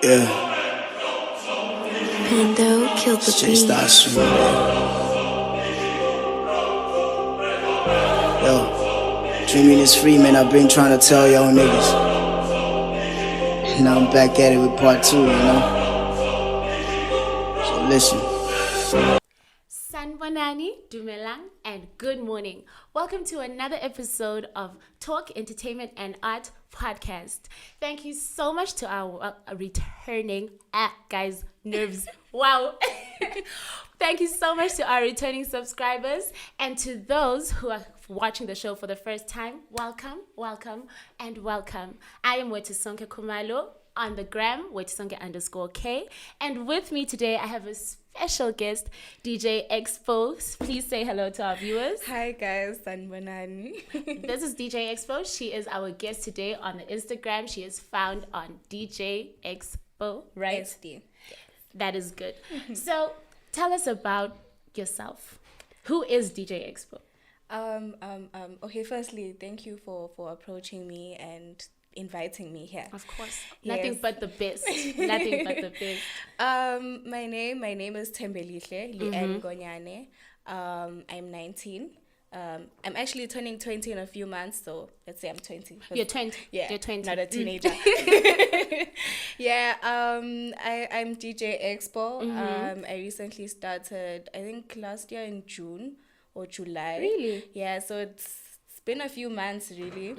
Yeah. Pando killed the Shit beat. starts shooting, Yo, dreaming is free, man. I've been trying to tell y'all niggas. And now I'm back at it with part 2, So listen. Sanbonani, Dumelang, and good morning. Welcome to another episode of Talk, Entertainment, and Art Podcast. Thank you so much to our returning, guys, nerves. Wow. Thank you so much to our returning subscribers, and to those who are watching the show for the first time. Welcome, welcome, and welcome. I am Wethusonkhe Kumalo on the gram, Wethusonkhe_K, and with me today I have a special guest, DJ Expo. Please say hello to our viewers. Hi guys, Sanbonani. This is DJ Expo. She is our guest today on the Instagram. She is found on DJ Expo, right? SD. That is good. So tell us about yourself. Who is DJ Expo? Okay, firstly, thank you for approaching me and inviting me here. Of course. Yes. Nothing but the best. Nothing but the best. My name is Thembelihle Liane Gonyane. I'm 19. I'm actually turning 20 in a few months, so let's say I'm 20. You're 20. Yeah, You're 20. not a teenager. Yeah, I'm DJ Expo. I recently started, I think last year in June or July. Really? Yeah, so it's been a few months really.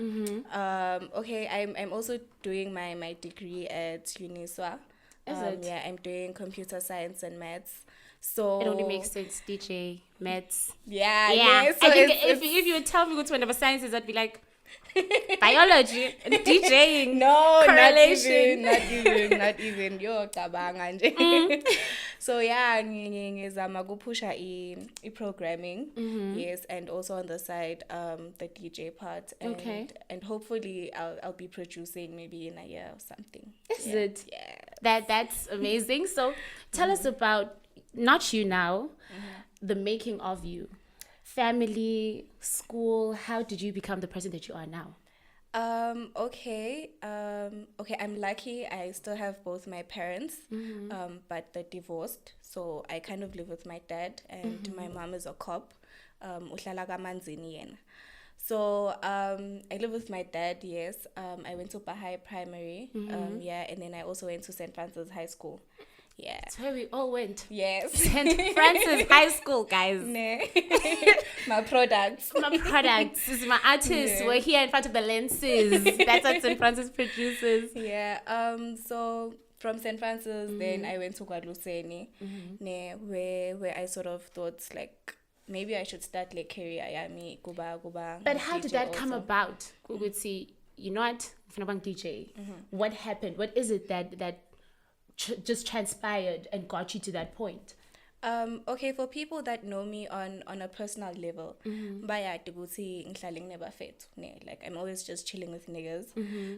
Okay, I'm also doing my degree at Uniswa. Is it? Yeah, I'm doing computer science and maths. So It only makes sense, DJ, maths. yeah. So I think it's if you would tell me which one of the sciences, I'd be like, biology, DJing, no, correlation. not even. Yo, cabanga nje. So yeah, ngizama kupusha i-programming. Yes, and also on the side, the DJ part. And, Okay. And hopefully I'll be producing maybe in a year or something. Is Yeah. it? Yeah. That's amazing. So tell us about, not you now, the making of you. Family, school, how did you become the person that you are now? Okay, I'm lucky. I still have both my parents, but they're divorced. So I kind of live with my dad, and my mom is a cop. Uhlala kaManzini yena. So I live with my dad, yes. I went to Bahai Primary, yeah, and then I also went to St. Francis High School. Yeah. That's where we all went. Yes. St. Francis High School, guys. Ne. My products. My products. This is my artists. Yeah. We're here in front of the lenses. That's what St. Francis produces. Yeah. So from St. Francis, then I went to Kwadluseni, where I sort of thought like maybe I should start like career yami kuba. But how did DJ that come also. about? We would see, you know what? Finabang DJ. What happened? What is it that just transpired and got you to that point? Okay, for people that know me on a personal level, bayati ukuthi ngihlala nginebafethu, ne, like I'm always just chilling with niggas.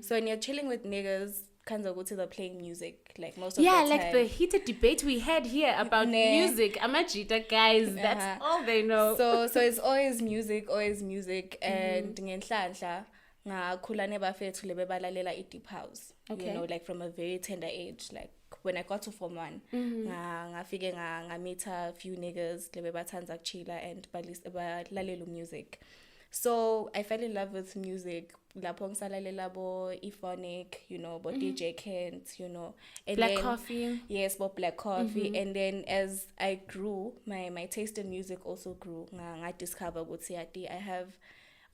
So when you're chilling with niggas, kanza ukuthi they're playing music like most of the time. Like the heated debate we had here about music. Amajita guys, that's all they know. So it's always music, and ngenhlanhla ngakhula nebafethu lebebalalela i-deep house. Okay. You know, like from a very tender age, like when I got to Form 1, ngafike ngameet a few niggas lebebathanza kuchila and balalela music. So I fell in love with music. Lapho ngisalalela bo Ephonic, you know, bo DJ Kent, you know. And Black then, Coffee. Yes, bo Black Coffee. And then as I grew, my taste in music also grew. I discovered what I have.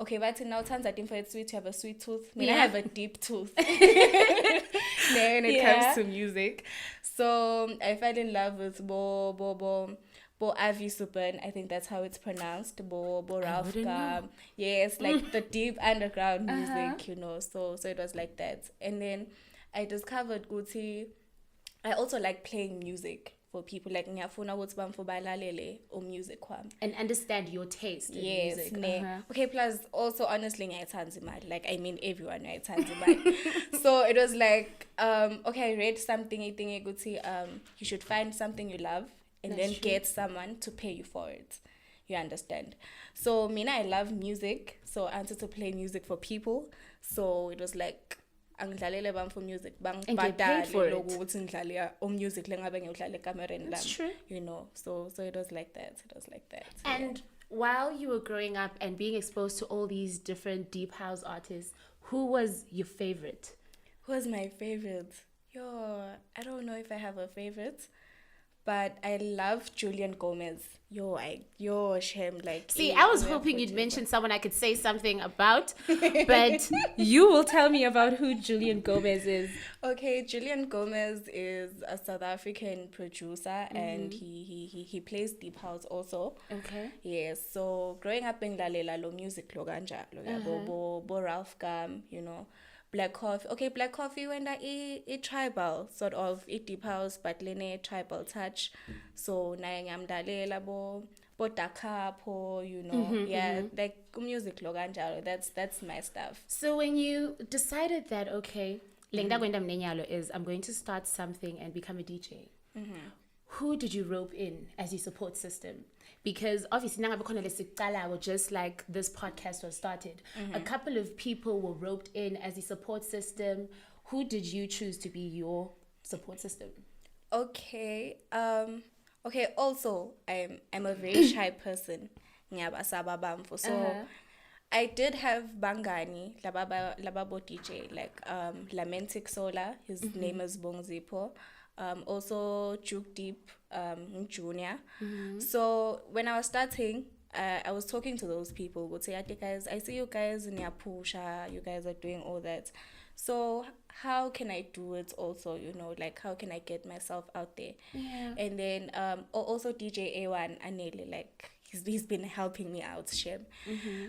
Okay, but now turns out for it's sweet to have a sweet tooth. I mean, I have a deep tooth when it comes to music. So I fell in love with Bo Avi Supan. I think that's how it's pronounced. Bo Ralph Gam. Yes, like the deep underground music, you know. So it was like that. And then I discovered Guti. I also like playing music for people, like ngiyafuna ukuthi bamfobalalele music kwami And understand your taste in yes music. Okay, plus also honestly ngiyayithanda imali, like I mean everyone ngiyayithanda imali. So it was like okay, I read something ithi ukuthi you should find something you love and That's then true. get someone to pay you for it. You understand? So mina, I love music, so I wanted to play music for people. So it was like angidlalele bam for music And get paid for it. lokuthi ngidlale music lengabe ngiyodlala ekamereni That's lami, true. you know. So it was like that. And while you were growing up and being exposed to all these different deep house artists, who was your favorite? Who was my favorite? I don't know if I have a favorite, but I love Julian Gomez. Shem, like. See, I was hoping you'd mention someone I could say something about, but you will tell me about who Julian Gomez is. Okay, Julian Gomez is a South African producer, and he plays deep house also. Okay. Yes, so growing up in Lalela lo music lo ganja, bo Ralph Gum, you know. Black Coffee. Okay, Black Coffee when I tribal sort of deep house, but lene tribal touch. So nayang dalela bo Dakar po, you know. Like music lo ganjalo. That's my stuff. So when you decided that okay, lengda kwenda mnenyalo is I'm going to start something and become a DJ. Who did you rope in as your support system? Because obviously, just like this podcast was started, a couple of people were roped in as the support system. Who did you choose to be your support system? Okay. Also, I'm a very shy person. So I did have Bangani, Lababo DJ, like Lamentic Solar. His name is Bongzipo. Also Juke Deep, Junior. So when I was starting, I was talking to those people, would say, guys, I see you guys in your pusha, you guys are doing all that. So how can I do it also, you know, like how can I get myself out there? Yeah. And then also DJ A1 Anele, like he's been helping me out, Shem.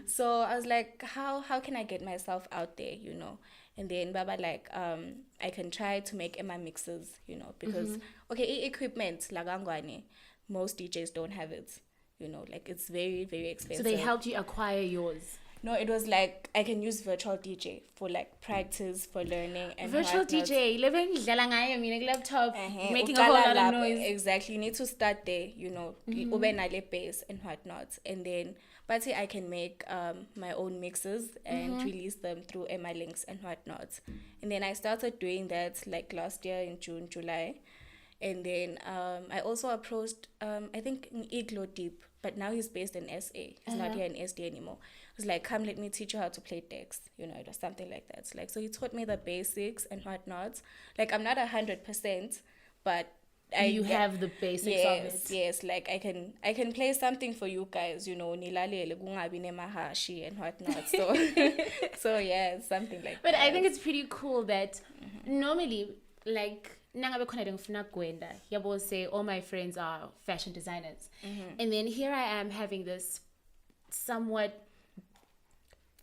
So I was like, how can I get myself out there, you know? And then Baba like I can try to make Emma mixes, you know, because okay, equipment lagangwane, most DJs don't have it, you know, like it's very, very expensive. So they helped you acquire yours. No, it was like I can use virtual DJ for like practice, for learning and virtual DJ, living laptop, making a whole lot of noise. Exactly, you need to start there, you know, bass and whatnot, and then but I can make my own mixes and release them through MI links and whatnot. And then I started doing that like last year in June, July. And then I also approached, I think, Iglo Deep, but now he's based in SA. He's not here in SD anymore. He was like, come, let me teach you how to play decks. You know, it was something like that. Like, so he taught me the basics and whatnot. Like, I'm not 100%, but you have the basics of it. Yes, like I can play something for you guys, you know, nilalele kungabi nemahashi and whatnot. So so yeah, something like but that. I think it's pretty cool that normally, like nangabe khona ngifuna kwenda yabo say all my friends are fashion designers, and then here I am having this somewhat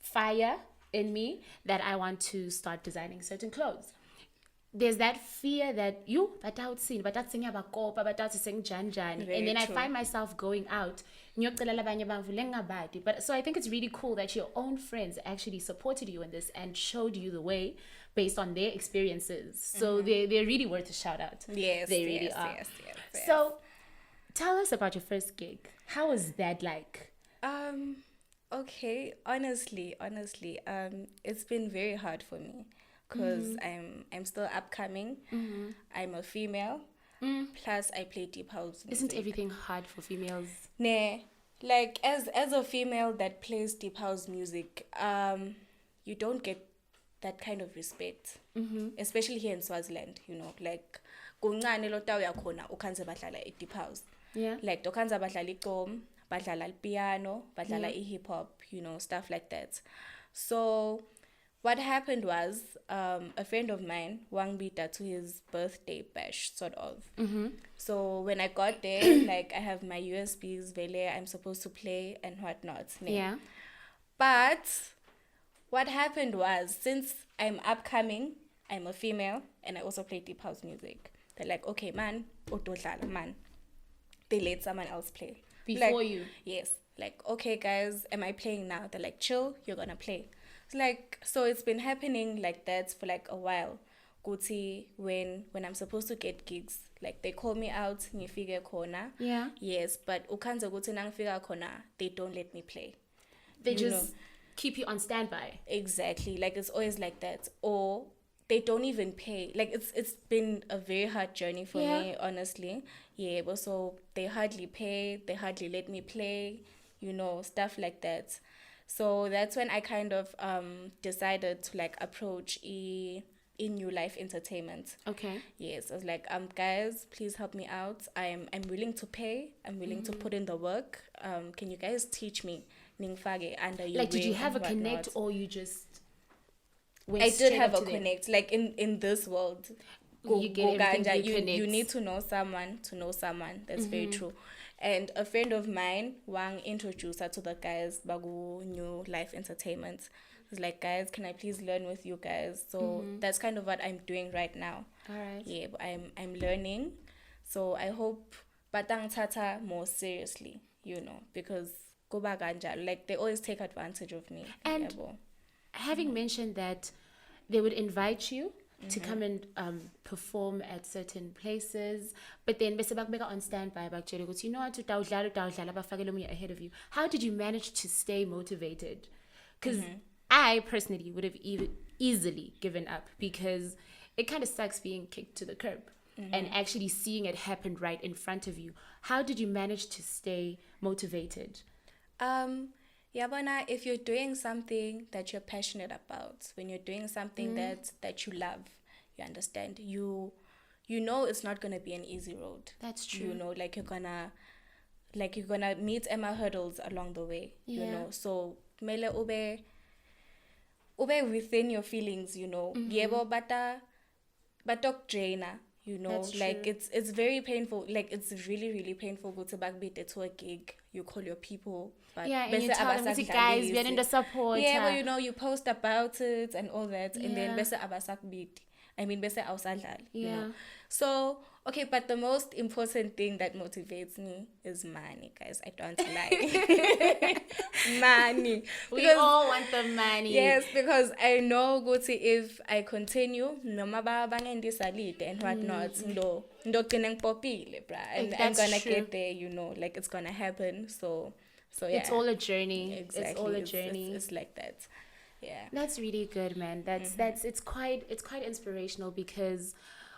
fire in me that I want to start designing certain clothes. There's that fear that but and then I find myself going out. But so I think it's really cool that your own friends actually supported you in this and showed you the way based on their experiences. So they're really worth a shout out. Yes, they really are. Yes. So tell us about your first gig. How was that like? Okay, honestly, it's been very hard for me. Because I'm still upcoming. I'm a female. Plus I play deep house music. Isn't everything hard for females? Nah, like as a female that plays deep house music, you don't get that kind of respect. Especially here in Swaziland, you know, like kuncane lo tawu yakhona ukhanze badlala deep house. Yeah. Like dokhanza badlala iqom, badlala piano, badlala hip hop, you know, stuff like that. So what happened was a friend of mine wangbita to his birthday bash, sort of. So when I got there, like I have my USBs, vele, I'm supposed to play and whatnot. Yeah. But what happened was, since I'm upcoming, I'm a female, and I also play deep house music. They're like, okay, man, man. They let someone else play. Before like, you? Yes. Like, okay, guys, am I playing now? They're like, chill, you're gonna play. Like, so it's been happening like that for like a while. Guti, when I'm supposed to get gigs, like they call me out, ngifike khona. Yeah. Yes, but ukanza guti nangifika khona, they don't let me play. They just keep you on standby. Exactly. Like it's always like that. Or they don't even pay. Like it's been a very hard journey for me, honestly. Yeah, but so they hardly pay, they hardly let me play, stuff like that. So that's when I kind of decided to like approach in Newlife Entertainment. Okay. Yes, I was like, guys, please help me out. I'm willing to pay. I'm willing to put in the work. Can you guys teach me? Under you. Like, did you have a connect, or you just went I did have a them? connect. Like in this world, You get everything you you need to know someone to know someone. That's very true. And a friend of mine, Wang, introduced her to the guys Bagu Newlife Entertainment. I was like, guys, can I please learn with you guys? So that's kind of what I'm doing right now. All right. Yeah, but I'm learning. So I hope Batang Tata more seriously, because Goba Ganja, like they always take advantage of me. And having mentioned that they would invite you to come and perform at certain places, but then bese bakubeka on standby bakutshela ukuthi you know what, utawudlala bafake lo munye ahead of you. How did you manage to stay motivated? Because I personally would have easily given up, because it kind of sucks being kicked to the curb and actually seeing it happen right in front of you. How did you manage to stay motivated? Yabona, if you're doing something that you're passionate about, when you're doing something that you love, you understand, you know it's not gonna be an easy road. That's true. Like you're gonna meet Emma hurdles along the way. So mele ube within your feelings. Yebo batok drainer. That's like true. it's very painful. Like it's really, really painful go to backbeat to a gig. You call your people, but and you tell them, guys, we are in the support. Yeah, but you post about it and all that, and then bese abasak beat. I mean, bese awusadlali. Yeah. So okay, but the most important thing that motivates me is money, guys. I don't lie. Money. We all want the money. Yes, because I know if I continue, noma bangendisalite and whatnot, and I'm gonna get there, like it's gonna happen. So yeah. It's all a journey. Exactly. It's all a journey. It's like that. Yeah. That's really good, man. It's quite inspirational, because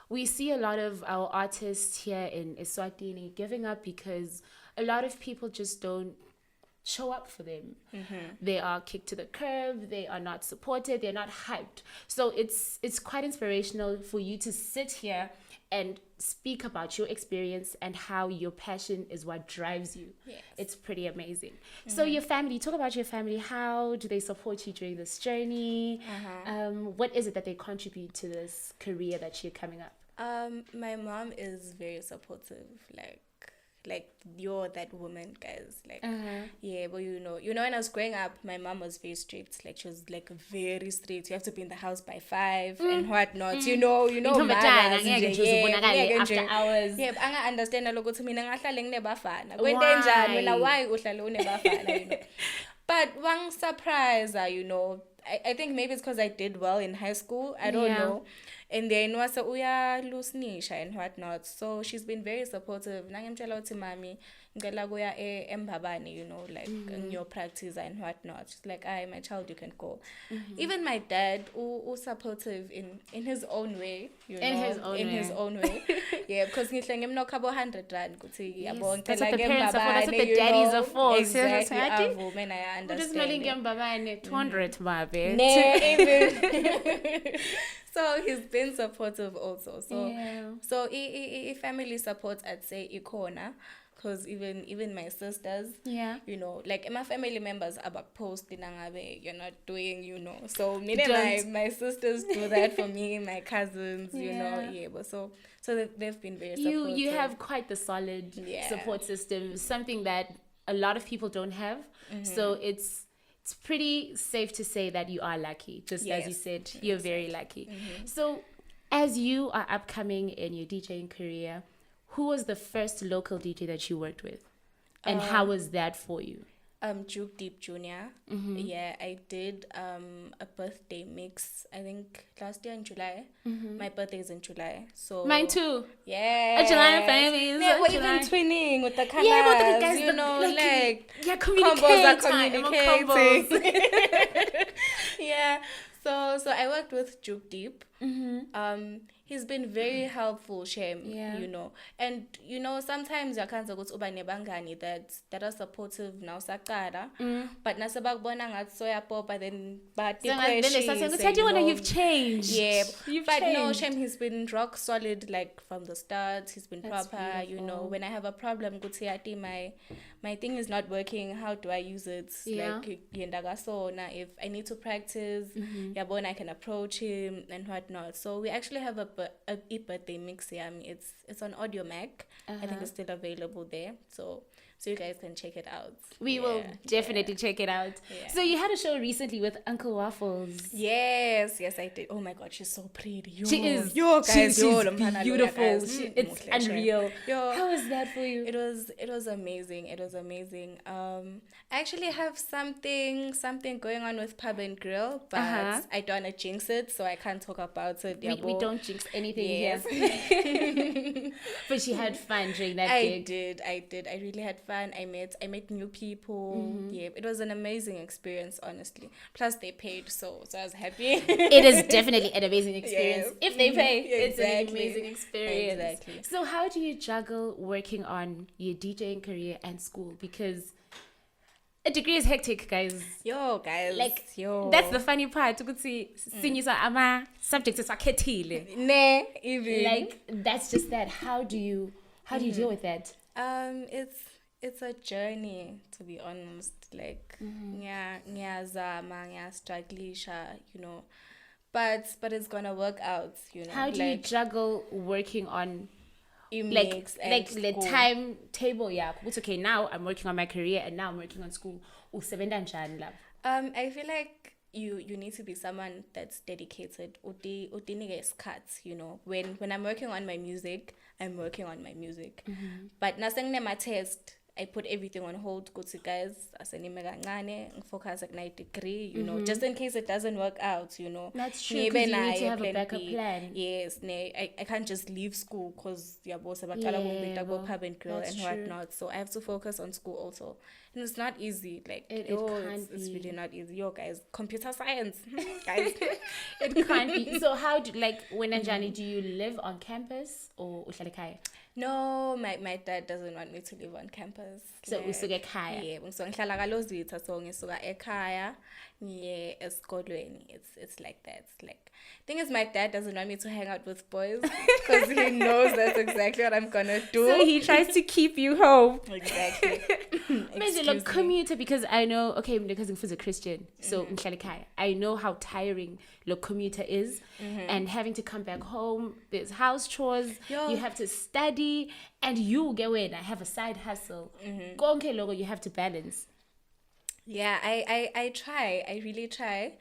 we see a lot of our artists here in Eswatini giving up because a lot of people just don't show up for them. They are kicked to the curb, they are not supported, they're not hyped. So it's quite inspirational for you to sit here and speak about your experience and how your passion is what drives you. Yes. It's pretty amazing. So your family, talk about your family. How do they support you during this journey? What is it that they contribute to this career that you're coming up? My mom is very supportive. Like you're that woman, guys. Like yeah, but when I was growing up, my mom was very strict. Like she was like very strict. You have to be in the house by 5 and whatnot. You know mothers, after hours. Yeah, I understand ukuthi mina ngahlale nginebafana. Kwente njani wena, why uhlale unebafana, But one surprise, I think maybe it's because I did well in high school. I don't know. And then was uya lusnisha and whatnot. So she's been very supportive. Nangemtshela uthi mami ngicela kuya eMbabane, like in your practice and whatnot. She's like, my child, you can go. Even my dad, who supportive in his own way, In his own way. Yeah, because ngihle ngimnokha bo 100 rand kuthi yabo That's what ngicela the parents are for. That's what the ngeMbabane, daddies are for. Exactly. Seriously, Avume and I We're just understand. smelling ngeMbabane 200 mabe. Even. So he's been supportive also. So he family support, I'd say, ikona. Because even my sisters, like my family members are posting nangabe you're not doing, So my sisters do that for me, my cousins, but so they've been very supportive. You have quite the solid support system, something that a lot of people don't have. So it's pretty safe to say that you are lucky. Just as you said, you're very lucky. So as you are upcoming in your DJing career, who was the first local DJ that you worked with? And how was that for you? Juke Deep Junior. Yeah, I did a birthday mix, I think last year in July. My birthday is in July. So Mine too. Yeah. A July family. Yeah, we're even twinning with the colors. Yeah, but the guys, like communicating. combos are communicating. Yeah. So I worked with Juggling. He's been very helpful, Shem. Yeah. You know, and you know sometimes you can't go to nebangani that are supportive now sakara, but nasabakbona ngathi soyapopa then but So then they start saying, "Tatiwana, you've changed." Yeah, you've but changed. no, Shem, he's been rock solid like from the start. He's been That's proper. beautiful. You know, when I have a problem, good say my thing is not working. How do I use it? Yeah. Like if I need to practice, yabona, I can approach him and whatnot. So we actually have a birthday mix here. I mean, it's on Audio Mac. I think it's still available there. So you guys can check it out. We will definitely check it out. Yeah. So you had a show recently with Uncle Waffles. Yes, I did. Oh my God, she's so pretty. She is. Guys, She's beautiful. It's unreal. How was that for you? It was amazing. It was amazing. I actually have something going on with Pub and Grill, but I don't want to jinx it, so I can't talk about it. We don't jinx anything here. But she had fun during that gig. I did. I really had fun. I met new people. Yeah, it was an amazing experience, honestly. Plus they paid, so I was happy. It is definitely an amazing experience. Yes. If they pay, it's an Exactly. amazing experience. Exactly. So how do you juggle working on your DJing career and school? Because a degree is hectic, guys. Guys. That's the funny part. You could see sinyisa ama subjects akhethile. Even. Like that's just that. How do you deal with that? It's a journey, to be honest. Like ngiyazama, you know, but it's gonna work out, you know. How do you juggle working on like the school? timetable? Yeah, it's okay. Now I'm working on my career, and now I'm working on school. Usebenza njani lapho? I feel like you need to be someone that's dedicated. Udinike isikhathi, you know. When I'm working on my music, I'm working on my music. But nasengine my test, I put everything on hold. Go to guys, focus at my degree, you know, just in case it doesn't work out, you know. That's true. Because you need to have a backup plan. Yes, I can't just leave school because boss about Pub and Grill and whatnot. So I have to focus on school also, and it's not easy. Like it's really not easy. Guys, computer science, guys. It can't be. So how do when Anjani, do you live on campus or uhlala? No, my dad doesn't want me to live on campus. So usuke ekhaya. Yeah, so ngihlala kaLozitha, so ngisuka ekhaya ngiye esikolweni. It's like that. It's like thing is, my dad doesn't want me to hang out with boys because he knows that's exactly what I'm gonna do. So he tries to keep you home. Exactly. Imagine a commuter, because I know, okay, because I'm a Christian, so I know how tiring the commuter is, and having to come back home, there's house chores, you have to study, and you go in, I have a side hustle. Konke logo you have to balance. Yeah, I really try.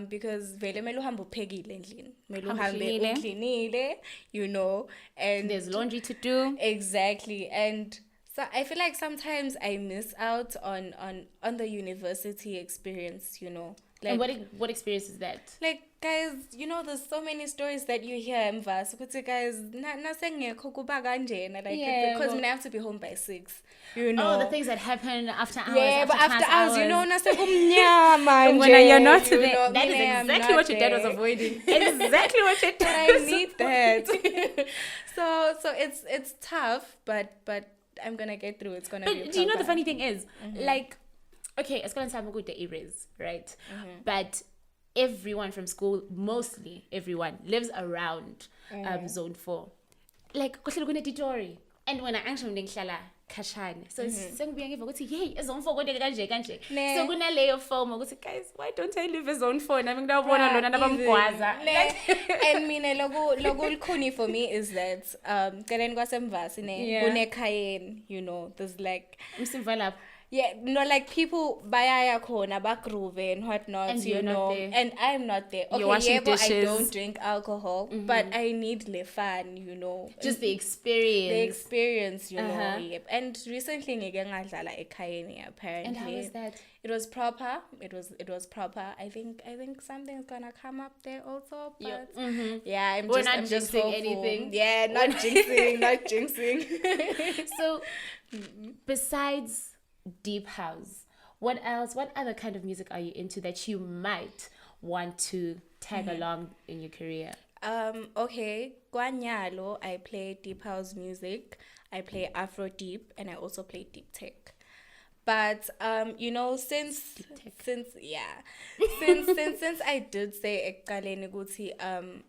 Because vele mele uhambe uphekile endlini, mele uhambe uklinile, you know, and there's laundry to do. Exactly. And so I feel like sometimes I miss out on the university experience, you know. Like, and what experience is that? Like, guys, you know, there's so many stories that you hear in Vas. Guys, because I have to be home by 6. You know. Oh, the things that happen after hours. Yeah, but after hours, you know, when you're not there, know, that is exactly what your dad was avoiding. Exactly what your dad. I need that. so it's tough, but I'm gonna get through. It's gonna be. But do you know the funny thing is, okay, it's gonna sound good the erase, right? But everyone from school, mostly everyone, lives around zone 4. Like, and when I actually kashane, so sengibuya ngiva ukuthi hey ezone 4 kodwa kanje so kunaleyo form ukuthi guys, why don't I live as zone 4 nami ngidabona lona nabamgwaza. And mina lokulikhuni for me is that keleni kwasemvasi kunekhayeni, you know, there's like umsimva lapho. Yeah, no, like people bayaya khona bagroove and whatnot, and you know, and I'm not there. Okay, you're washing dishes. I don't drink alcohol, but I need le fun, you know, just the experience. The experience, you know. Yep. And recently ngike ngadlala ekhayeni apparently. And how was that? It was proper. It was proper. I think something's gonna come up there also. But yeah, We're not just jinxing hopeful. anything. Yeah, not jinxing, not jinxing. So, besides deep house, what other kind of music are you into that you might want to tag along in your career? Okay, Kwanyalo, I play deep house music, I play Afro deep, and I also play deep tech. But since I did say ekaleni ukuthi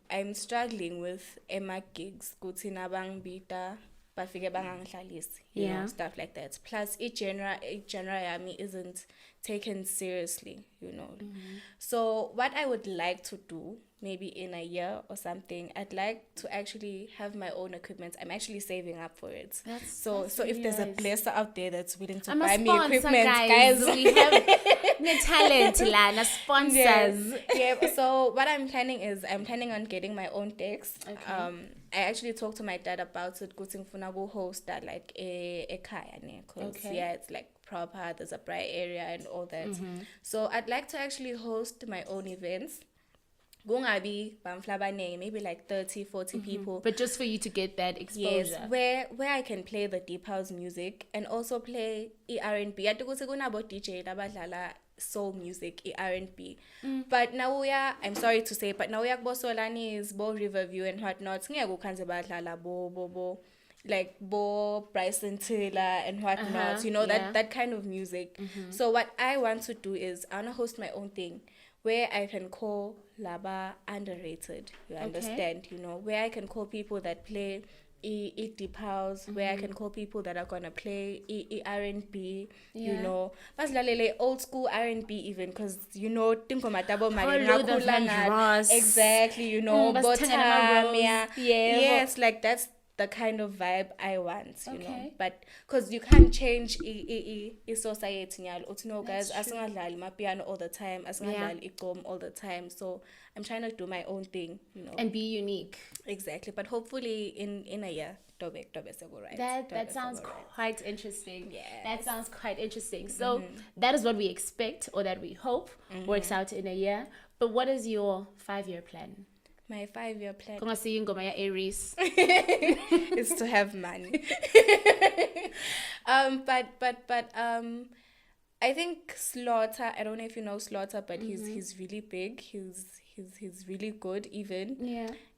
I'm struggling with Emma gigs kuthi nabang bita bafike bangangihlalisi, you know, stuff like that. Plus genre yami isn't taken seriously, you know. So what I would like to do, maybe in a year or something, I'd like to actually have my own equipment. I'm actually saving up for it. So really if there's a nice. blesser out there that's willing to I'm buy a me sponsor, equipment, guys. We have the talent, Lana, sponsors. Yeah. So what I'm planning on getting my own decks. Okay. I actually talked to my dad about it. Good thing for now, host that like a kaya, because it's like proper. There's a bright area and all that. So I'd like to actually host my own events. Maybe like 30-40 people, But just for you to get that exposure. yes, where I can play the deep house music and also play R&B. I think about DJ labadlala soul music, R&B. But now I'm sorry to say, but now we are Solani's Bo Riverview and whatnot. Like Bo Bryson Taylor and whatnot, you know, that kind of music. So what I want to do is I want to host my own thing where I can call Laba underrated, you understand, you know, where I can call people that play deep house, where I can call people that are gonna play R&B, you know, but old school R&B even, because you know exactly, you know, yes, like that's the kind of vibe I want, you know. But because you can't change society, guys, asingadlali mapiano all the time, asingadlali igqom all the time. So I'm trying to do my own thing, you know, And be unique. exactly. But hopefully in a year, Tobe right. That sounds quite interesting. Yeah, that sounds quite interesting. So that is what we expect, or that we hope works out in a year. But what is your 5-year plan? My 5-year plan Aries is to have money. But I think Slaughter, I don't know if you know Slaughter, but he's really big. He's really good even.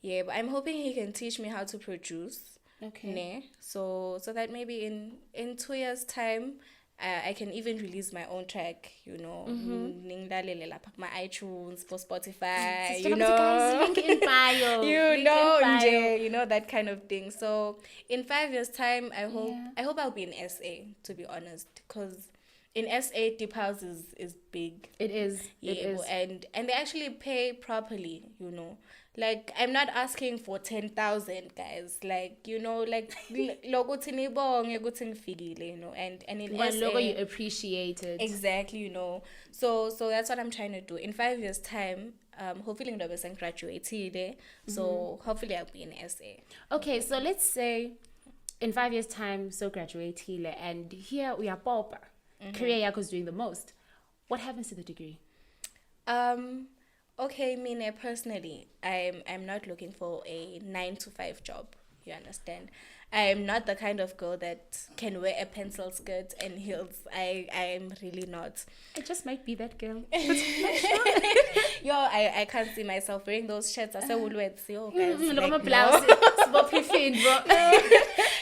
Yeah, but I'm hoping he can teach me how to produce. Okay. So that maybe in 2 years time I can even release my own track, you know, my iTunes, for Spotify, you know, guys, link in bio. you know, that kind of thing. So in 5 years time, I hope I'll be in SA, to be honest, because in SA deep house is big. It is. And they actually pay properly, you know. Like, I'm not asking for 10,000, guys. Like, you know, like, logo tinibong, you know, and in SA, logo you appreciate it. Exactly, you know. So that's what I'm trying to do. In 5 years' time, hopefully I'm graduated. So hopefully I'll be in SA. Okay, so let's say in 5 years' time, so graduated, and here we are pauper. Career Yako is doing the most. What happens to the degree? Okay, me personally, I'm not looking for a 9-to-5 job. You understand? I'm not the kind of girl that can wear a pencil skirt and heels. I'm really not. I just might be that girl. Yo, I can't see myself wearing those shirts. I say Woolworths, yo, guys.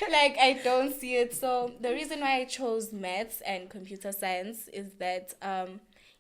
Like, I don't see it. So the reason why I chose maths and computer science is that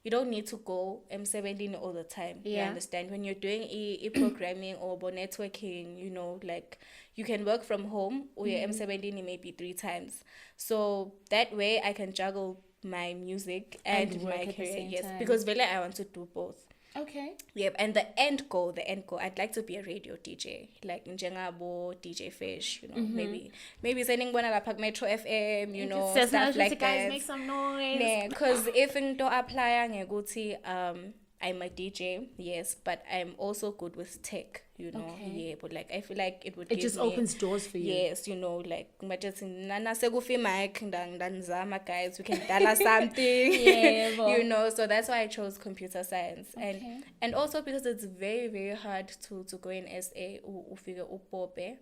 you don't need to go M17 all the time. You understand? When you're doing e-programming or networking, you know, like, you can work from home, or your M17 maybe 3 times. So that way I can juggle my music and my career. Yes, because really I want to do both. Okay. Yep, and the end goal, I'd like to be a radio DJ, like Njengabo, DJ Fish, you know, maybe sending one at Metro FM, you know, stuff like guys, that. make some noise. Yeah, because if into apply I'm a DJ, yes, but I'm also good with tech, you know. Okay. Yeah, but like I feel like it would it just opens doors for you. Yes, you know, like nana segufi mic ndanzama, guys, we can dial something. You know, so that's why I chose computer science. And also because it's very, very hard to go in SA ufike upope.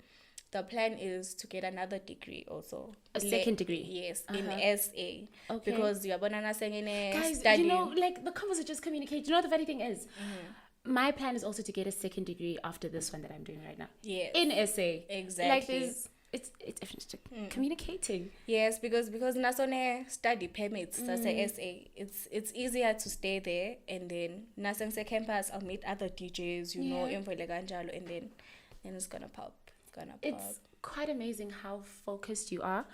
the plan is to get another degree also. A second degree? Yes, in SA. Okay. Because you are Guys, study. you know, like the convos are just communicate. You know what the funny thing is? My plan is also to get a second degree after this one that I'm doing right now. Yes. In SA. Exactly. Like it's just communicating. Yes, because nasone study permits that's a SA. It's easier to stay there, and then naseng campus I'll meet other DJs, you know, and then it's gonna pop. It's quite amazing how focused you are,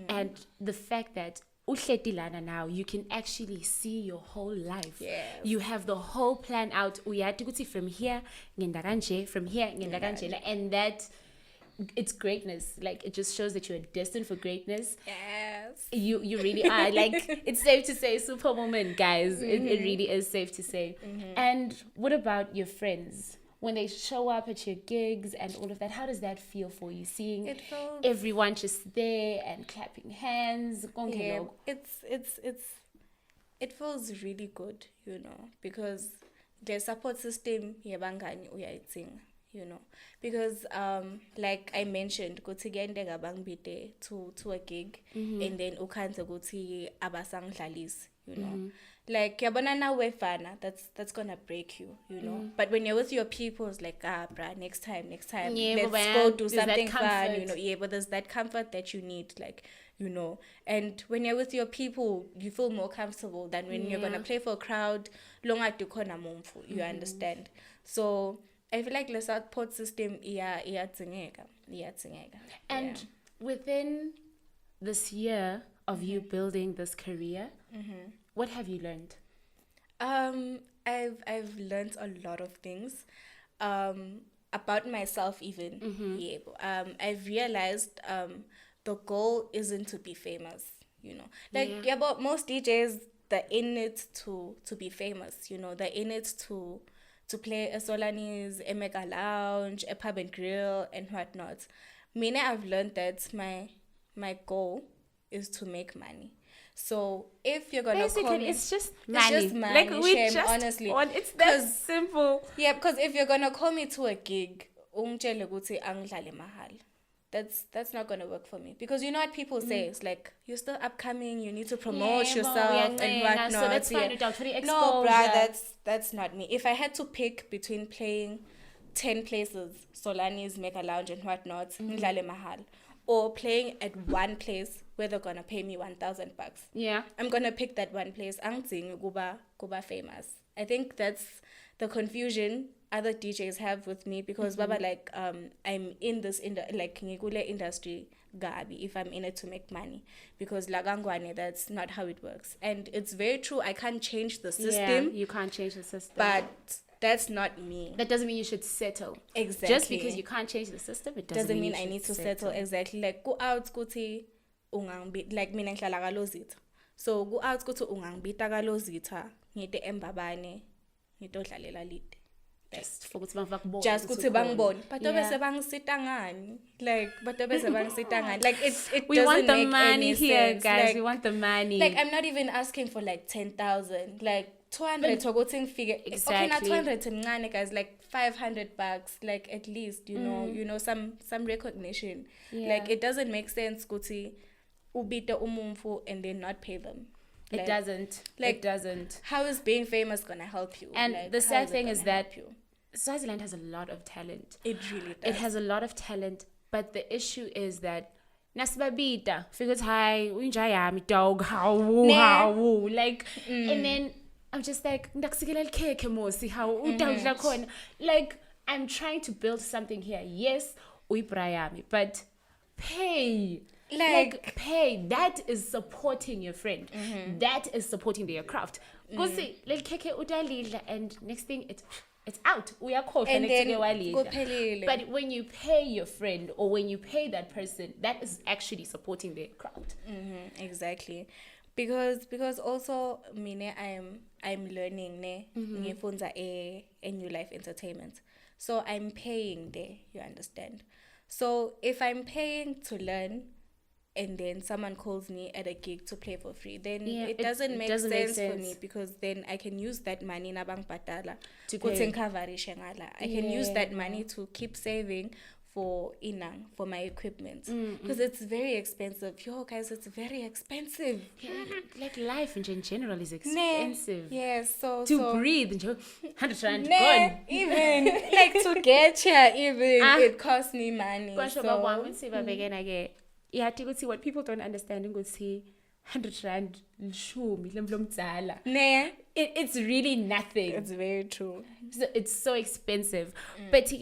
and the fact that uhletilana now you can actually see your whole life. Yes. You have the whole plan out. Uyati ukuthi from here ngenda kanje, from here ngenda kanje, and that it's greatness. Like it just shows that you're destined for greatness. Yes. You really are. Like it's safe to say superwoman, guys. It really is safe to say. And what about your friends? When they show up at your gigs and all of that, how does that feel for you? Seeing everyone just there and clapping hands. Yeah, it feels really good, you know, because the support system yebangani uyayitinga, you know, because like I mentioned, kutigende gabangibite to a gig, and then ukhanze kuti abasangdlalisi, you know. Like yabona na wefana, that's gonna break you, you know. But when you're with your people, it's like bruh, next time, yeah, let's go do something fun, you know. Yeah, but there's that comfort that you need, like, you know. And when you're with your people, you feel more comfortable than when you're gonna play for a crowd. Longa tukona mumfu, you understand. So I feel like the support system iyatsingeka. And within this year of you building this career, what have you learned? I've learned a lot of things about myself even. Yeah. I've realized the goal isn't to be famous, you know. Like but most DJs, they're in it to be famous, you know. They're in it to play a Solanese, a mega lounge, a pub and grill and whatnot. I've learned that my goal is to make money. So if you're gonna basically it's just money. Like we just honestly want, it's that simple. Yeah, because if you're gonna call me to a gig, ungitshele ukuthi angidlale mahal, that's not gonna work for me, because you know what people say, it's like you're still upcoming, you need to promote yourself and whatnot. So let's find it out for the exposure. No, bruh, that's not me. If I had to pick between playing 10 places, Solani's Mega Lounge and whatnot, ngidlale mahal, or playing at one place where they're gonna pay me $1,000, yeah, I'm gonna pick that one place. Angting kuba famous. I think that's the confusion other DJs have with me, because baba, like I'm in this like ngikule industry gabi if I'm in it to make money, because lagangwane, that's not how it works. And it's very true, I can't change the system. Yeah, you can't change the system, but that's not me. That doesn't mean you should settle. Exactly. Just because you can't change the system, it doesn't mean I need to settle. Exactly. Like go out kuthi ungangibita, like mina ngihlala kaLozitha. So go out kuthi ungangibita kaLozitha ngide eMbabane ngidodlalela lide. Just for ukuthi just kuthi bangibone. But bese bangisita ngani? Like but bese bangisita ngani? Like it we doesn't want the make money any here, sense. guys. Like, we want the money. Like I'm not even asking for like 10,000. Like 200 togoting figure. Exactly. Okay, not 200 to mngane, guys, like $500, like at least, you know, some recognition. Yeah. Like it doesn't make sense kuti ubite umumfu and then not pay them. Like, it doesn't. How is being famous gonna help you? And like, the sad thing is that Swaziland has a lot of talent. It really does. It has a lot of talent, but the issue is that nasibabita figures hi unjayami dog how like and then I'm just like like I'm trying to build something here. Yes, uibrayami, but pay. Like pay. That is supporting your friend. That is supporting their craft. Go see, like keke udalila, and next thing it's out. We are called and then but when you pay your friend or when you pay that person, that is actually supporting their craft. Exactly. Because also mine I'm learning ngefunza a Newlife entertainment. So I'm paying there, you understand? So if I'm paying to learn and then someone calls me at a gig to play for free, then it doesn't make sense for me, because then I can use that money nabang patala to pay. I can use that money to keep saving for inang, for my equipment, because it's very expensive. Yo guys, it's very expensive. Like life in general is expensive. Yes, so to breathe, 100 rand nah, gone. even like to get here, even it costs me money. So what people don't understand ukuthi 100 rand lishumi lemlomdzala. It's really nothing. It's very true. So it's so expensive. But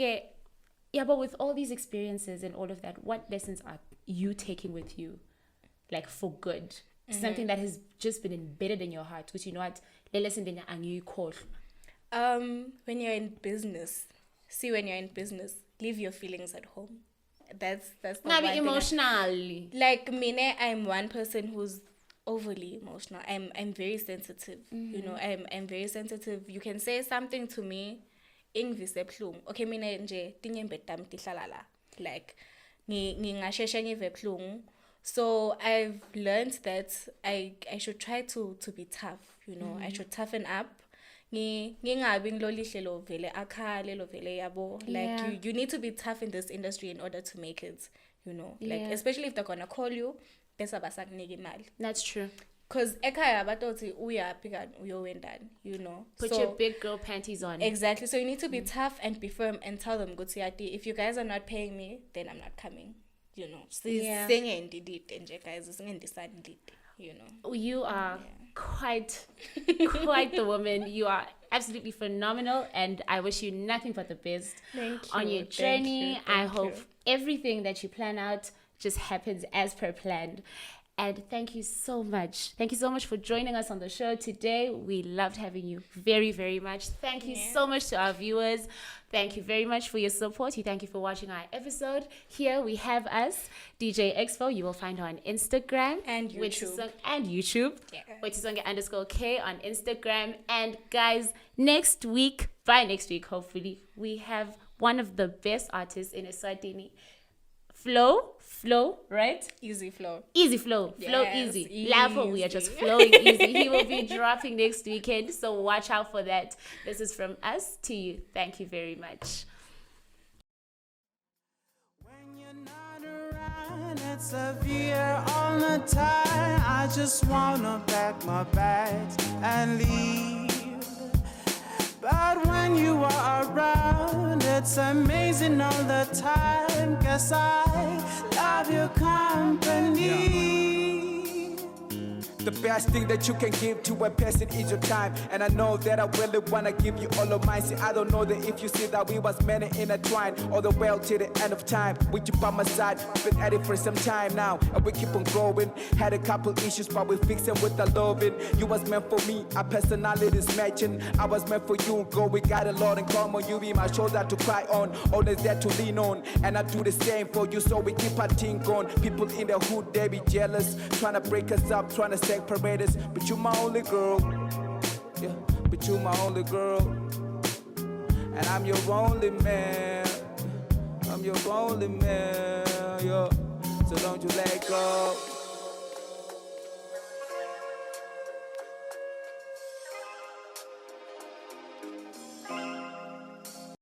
but with all these experiences and all of that, what lessons are you taking with you, like for good? Something that has just been embedded in your heart, which you know what, the lesson then you call. When you're in business, leave your feelings at home. That's the Not be emotionally. Like me, I'm one person who's overly emotional. I'm very sensitive. You know, I'm very sensitive. You can say something to me, okay, mina nje tinyembe tam tihlala like ngingashesha ngive plung. So I've learned that I should try to be tough, you know. I should toughen up. Ngingabi ngilolihle lo vele akhale lo vele yabo. Like you need to be tough in this industry in order to make it, you know. Like especially if they're gonna call you, besa basakunike imali. That's true. Because ekhaya batothi uyaphi kanti uyowendani, you know. Put your big girl panties on. Exactly. So you need to be tough and be firm and tell them, if you guys are not paying me, then I'm not coming. You know. So you know. You are quite the woman. You are absolutely phenomenal, and I wish you nothing but the best on your journey. I hope everything that you plan out just happens as per planned. And thank you so much. Thank you so much for joining us on the show today. We loved having you very, very much. Thank you so much to our viewers. Thank you very much for your support. Thank you for watching our episode. Here we have us, DJ Expo. You will find her on Instagram and YouTube. Wethusonkhe_K on Instagram. And guys, by next week, hopefully, we have one of the best artists in Eswatini. Flow, right? Easy flow. Yes, flow easy. Lapho, we are just flowing easy. He will be dropping next weekend, so watch out for that. This is from us to you. Thank you very much. When you're not around, it's severe all the time. I just wanna pack my bags and leave. But when you are around, it's amazing all the time. Guess I love your company. The best thing that you can give to a person is your time. And I know that I really wanna give you all of mine. See, I don't know that if you see that we was meant to intertwine all the way till the end of time. With you by my side, been at it for some time now, and we keep on growing. Had a couple issues, but we fix them with the loving. You was meant for me, our personalities matching. I was meant for you, girl, we got a lot in common. You be my shoulder to cry on, always there to lean on. And I do the same for you, so we keep our thing going. People in the hood, they be jealous, trying to break us up, trying to separate us. But you my only girl, yeah, but you my only girl. And I'm your only man, I'm your only man, yeah. So don't you let go.